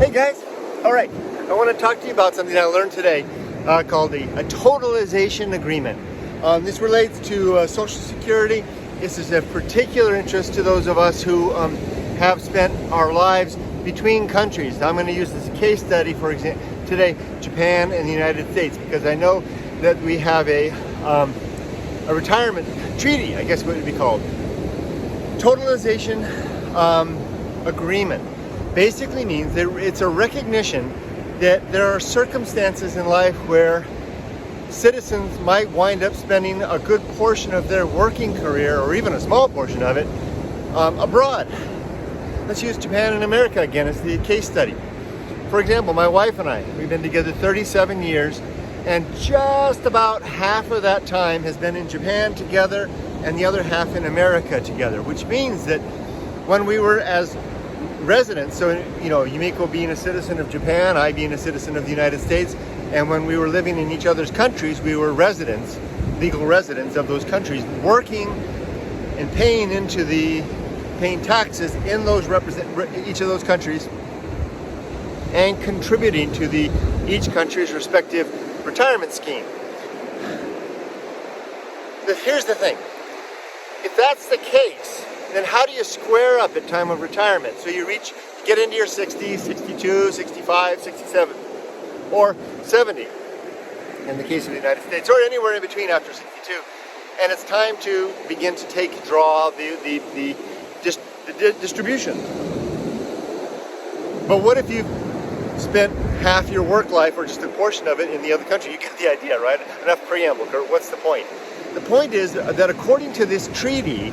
Hey guys, all right, I want to talk to you about something I learned today called a Totalization Agreement. This relates to Social Security. This is of particular interest to those of us who have spent our lives between countries. I'm going to use this case study, for example, today, Japan and the United States, because I know that we have a retirement treaty, I guess what it would be called. Totalization Agreement basically means that it's a recognition that there are circumstances in life where citizens might wind up spending a good portion of their working career, or even a small portion of it, abroad. Let's use Japan and America again as the case study. For example, my wife and I, we've been together 37 years, and just about half of that time has been in Japan together and the other half in America together, which means that when we were as residents, so Yumiko being a citizen of Japan, I being a citizen of the United States, and when we were living in each other's countries, we were residents, legal residents of those countries, working and paying taxes in those each of those countries, and contributing to each country's respective retirement scheme. Here's the thing. If that's the case, then how do you square up at time of retirement? So you get into your 60s, 62, 65, 67, or 70 in the case of the United States, or anywhere in between after 62, and it's time to begin to draw the distribution. But what if you spent half your work life, or just a portion of it, in the other country? You get the idea, right? Enough preamble, Kurt. What's the point? The point is that according to this treaty,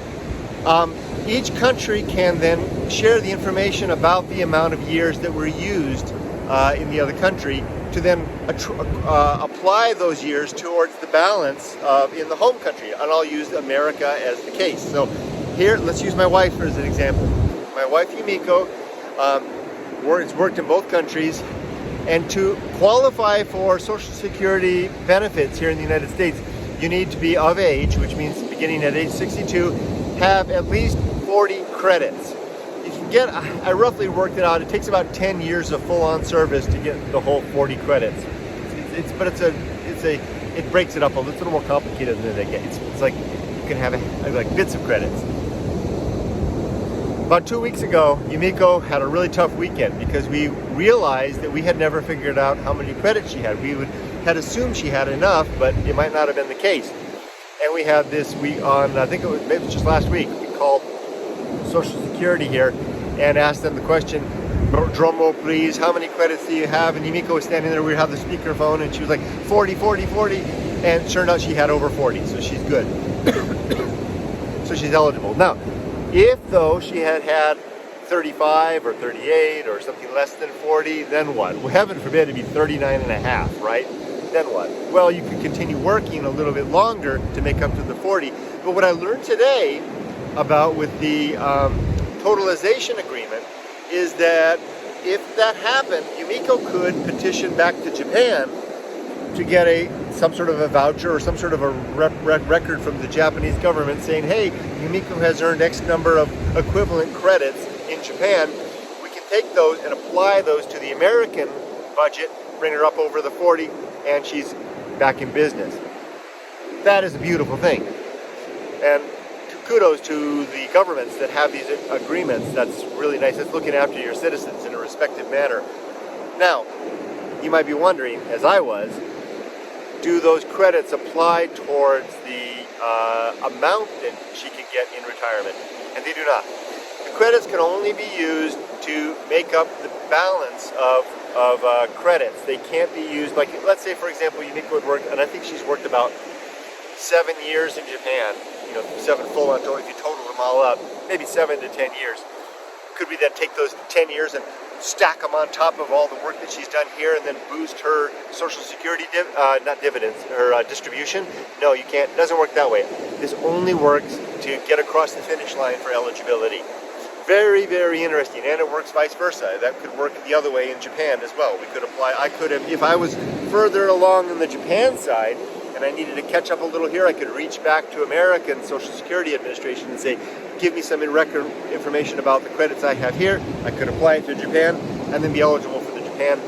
each country can then share the information about the amount of years that were used in the other country to then apply those years towards the balance in the home country. And I'll use America as the case. So here, let's use my wife as an example. My wife Yumiko has worked in both countries, and to qualify for Social Security benefits here in the United States, you need to be of age, which means beginning at age 62, have at least 40 credits. You can get, I roughly worked it out, it takes about 10 years of full-on service to get the whole 40 credits. It breaks it up a little more complicated than it gets. It's like you can have like bits of credits. About 2 weeks ago, Yumiko had a really tough weekend because we realized that we had never figured out how many credits she had. We had assumed she had enough, but it might not have been the case. And we had this week on, I think it was maybe just last week, we called Social Security here and asked them the question, drum roll please, how many credits do you have? And Yumiko was standing there, we had the speakerphone, and she was like, 40, 40, 40. And it turned out she had over 40, so she's good. So she's eligible. Now, if though she had 35 or 38 or something less than 40, then what? Well, heaven forbid it'd be 39 and a half, right? Then what? Well, you could continue working a little bit longer to make up to the 40. But what I learned today about with the Totalization Agreement is that if that happened, Yumiko could petition back to Japan to get some sort of a voucher or some sort of a record from the Japanese government saying, hey, Yumiko has earned X number of equivalent credits in Japan. We can take those and apply those to the American budget, bring her up over the 40, and she's back in business. That is a beautiful thing. And kudos to the governments that have these agreements. That's really nice. It's looking after your citizens in a respective manner. Now, you might be wondering, as I was, do those credits apply towards the amount that she can get in retirement? And they do not. The credits can only be used to make up the balance of credits. They can't be used, like, let's say, for example, Yumiko would work, and I think she's worked about 7 years in Japan, 7 full-on, if you total them all up, maybe 7 to 10 years. Could we then take those 10 years and stack them on top of all the work that she's done here and then boost her Social Security, not dividends, her distribution? No, you can't. It doesn't work that way. This only works to get across the finish line for eligibility. Very, very interesting, and it works vice versa. That could work the other way in Japan as well. We could apply, I could have, if I was further along on the Japan side and I needed to catch up a little here, I could reach back to American Social Security Administration and say, give me some record information about the credits I have here. I could apply it to Japan and then be eligible Japan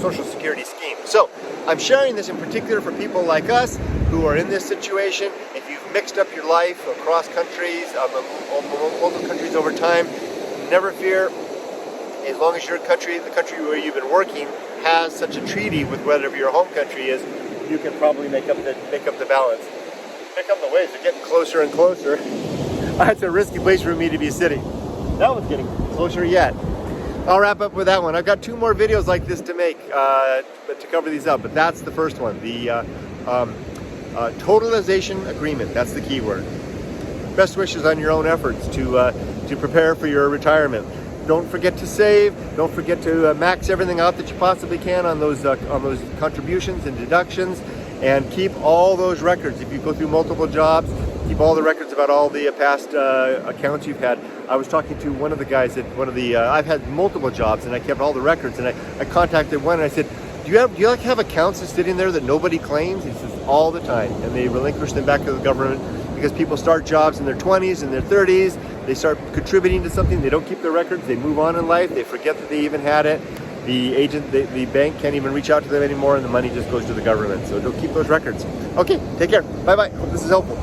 Social Security scheme. So I'm sharing this in particular for people like us who are in this situation. If you've mixed up your life across countries, multiple countries over time, never fear. As long as your country, the country where you've been working, has such a treaty with whatever your home country is, you can probably make up the balance. Pick up the waves. They're getting closer and closer. That's a risky place for me to be sitting. That one's getting closer yet. I'll wrap up with that one. I've got 2 more videos like this to make, but to cover these up. But that's the first one. The Totalization Agreement. That's the key word. Best wishes on your own efforts to prepare for your retirement. Don't forget to save. Don't forget to max everything out that you possibly can on those contributions and deductions, and keep all those records. If you go through multiple jobs, keep all the records about all the past accounts you've had. I was talking to one of the guys at one of the. I've had multiple jobs, and I kept all the records. And I contacted one, and I said, "Do you like have accounts that's sitting there that nobody claims?" He says, "All the time," and they relinquish them back to the government. Because people start jobs in their 20s and their 30s, they start contributing to something, they don't keep their records, they move on in life, they forget that they even had it. The bank can't even reach out to them anymore, and the money just goes to the government. So don't keep those records. Okay, take care. Bye-bye. Hope this is helpful.